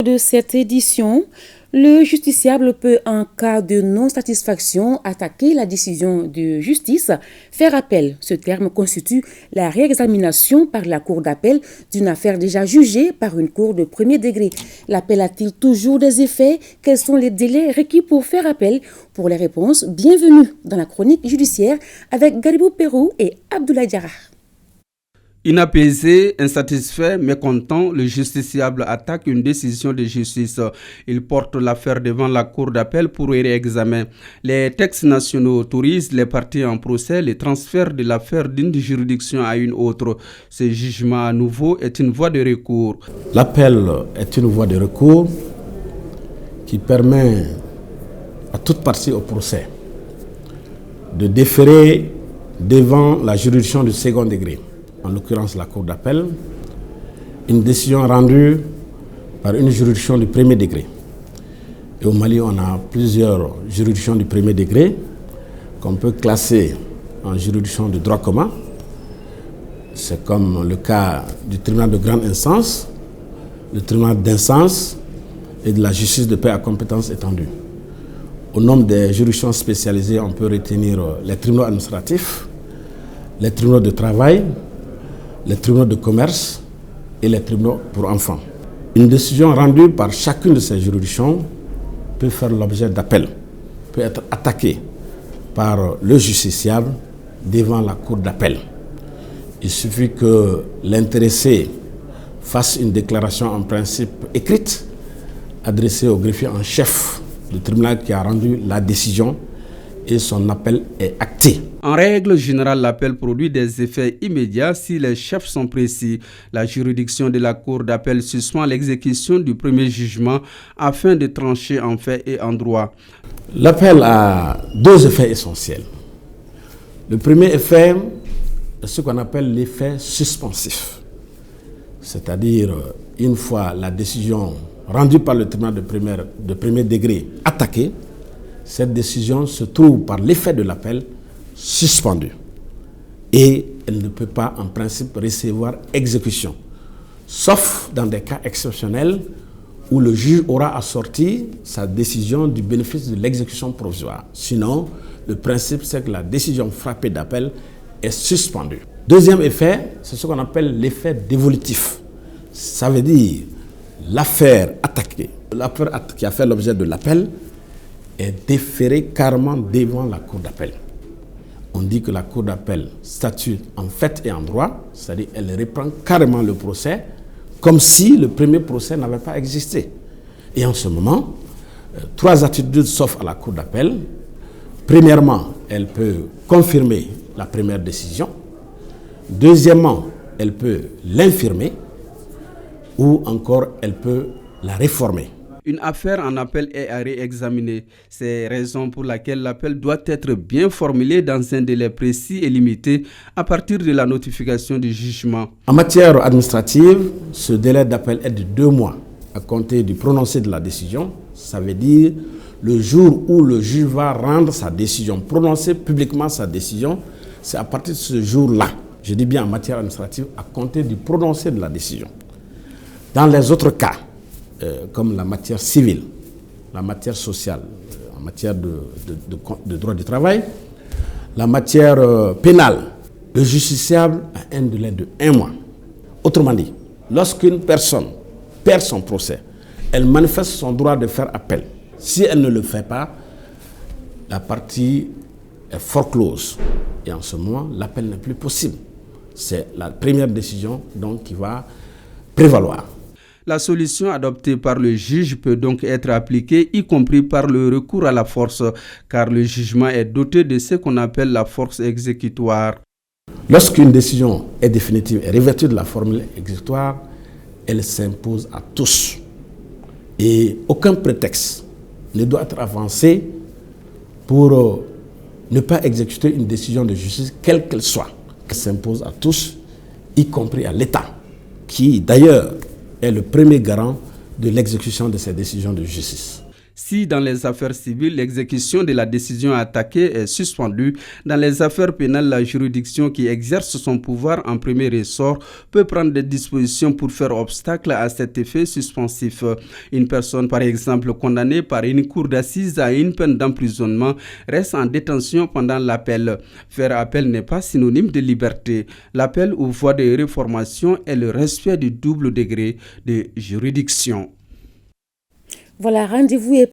De cette édition, le justiciable peut, en cas de non-satisfaction, attaquer la décision de justice, faire appel. Ce terme constitue la réexamination par la cour d'appel d'une affaire déjà jugée par une cour de premier degré. L'appel a-t-il toujours des effets? Quels sont les délais requis pour faire appel? Pour les réponses, bienvenue dans la chronique judiciaire avec Garibou Pérou et Abdoulaye Diarra. Inapaisé, insatisfait, mécontent, le justiciable attaque une décision de justice. Il porte l'affaire devant la cour d'appel pour réexamen. Les textes nationaux autorisent les parties en procès le transfert de l'affaire d'une juridiction à une autre. Ce jugement à nouveau est une voie de recours. L'appel est une voie de recours qui permet à toute partie au procès de déférer devant la juridiction du second degré, en l'occurrence la cour d'appel, une décision rendue par une juridiction du premier degré. Et au Mali, on a plusieurs juridictions du premier degré qu'on peut classer en juridiction de droit commun. C'est comme le cas du tribunal de grande instance, le tribunal d'instance et de la justice de paix à compétence étendue. Au nombre des juridictions spécialisées, on peut retenir les tribunaux administratifs, les tribunaux de travail, les tribunaux de commerce et les tribunaux pour enfants. Une décision rendue par chacune de ces juridictions peut faire l'objet d'appel, peut être attaquée par le justiciable devant la cour d'appel. Il suffit que l'intéressé fasse une déclaration en principe écrite adressée au greffier en chef du tribunal qui a rendu la décision et son appel est acté. En règle générale, l'appel produit des effets immédiats si les chefs sont précis. La juridiction de la cour d'appel suspend l'exécution du premier jugement afin de trancher en fait et en droit. L'appel a deux effets essentiels. Le premier effet est ce qu'on appelle l'effet suspensif. C'est-à-dire, une fois la décision rendue par le tribunal de premier degré attaquée, cette décision se trouve par l'effet de l'appel suspendue et elle ne peut pas en principe recevoir exécution, sauf dans des cas exceptionnels où le juge aura assorti sa décision du bénéfice de l'exécution provisoire. Sinon, le principe c'est que la décision frappée d'appel est suspendue. Deuxième effet, c'est ce qu'on appelle l'effet dévolutif. Ça veut dire l'affaire attaquée, l'affaire qui a fait l'objet de l'appel est déférée carrément devant la cour d'appel. On dit que la cour d'appel statue en fait et en droit, c'est-à-dire elle reprend carrément le procès comme si le premier procès n'avait pas existé. Et en ce moment, trois attitudes s'offrent à la cour d'appel. Premièrement, elle peut confirmer la première décision. Deuxièmement, elle peut l'infirmer ou encore elle peut la réformer. Une affaire en appel est à réexaminer. C'est la raison pour laquelle l'appel doit être bien formulé dans un délai précis et limité à partir de la notification du jugement. En matière administrative, ce délai d'appel est de 2 mois à compter du prononcé de la décision. Ça veut dire le jour où le juge va rendre sa décision, prononcer publiquement sa décision, c'est à partir de ce jour-là, je dis bien en matière administrative, à compter du prononcé de la décision. Dans les autres cas, comme la matière civile, la matière sociale, en matière de droit du travail, la matière pénale, le justiciable a un délai de 1 mois. Autrement dit, lorsqu'une personne perd son procès, elle manifeste son droit de faire appel. Si elle ne le fait pas, la partie est foreclose. Et en ce moment, l'appel n'est plus possible. C'est la première décision donc, qui va prévaloir. La solution adoptée par le juge peut donc être appliquée, y compris par le recours à la force, car le jugement est doté de ce qu'on appelle la force exécutoire. Lorsqu'une décision est définitive et revêtue de la formule exécutoire, elle s'impose à tous. Et aucun prétexte ne doit être avancé pour ne pas exécuter une décision de justice, quelle qu'elle soit. Elle s'impose à tous, y compris à l'État, qui d'ailleurs est le premier garant de l'exécution de ces décisions de justice. Si dans les affaires civiles, l'exécution de la décision attaquée est suspendue, dans les affaires pénales, la juridiction qui exerce son pouvoir en premier ressort peut prendre des dispositions pour faire obstacle à cet effet suspensif. Une personne, par exemple, condamnée par une cour d'assises à une peine d'emprisonnement reste en détention pendant l'appel. Faire appel n'est pas synonyme de liberté. L'appel aux voies de réformation est le respect du double degré de juridiction. Voilà, rendez-vous est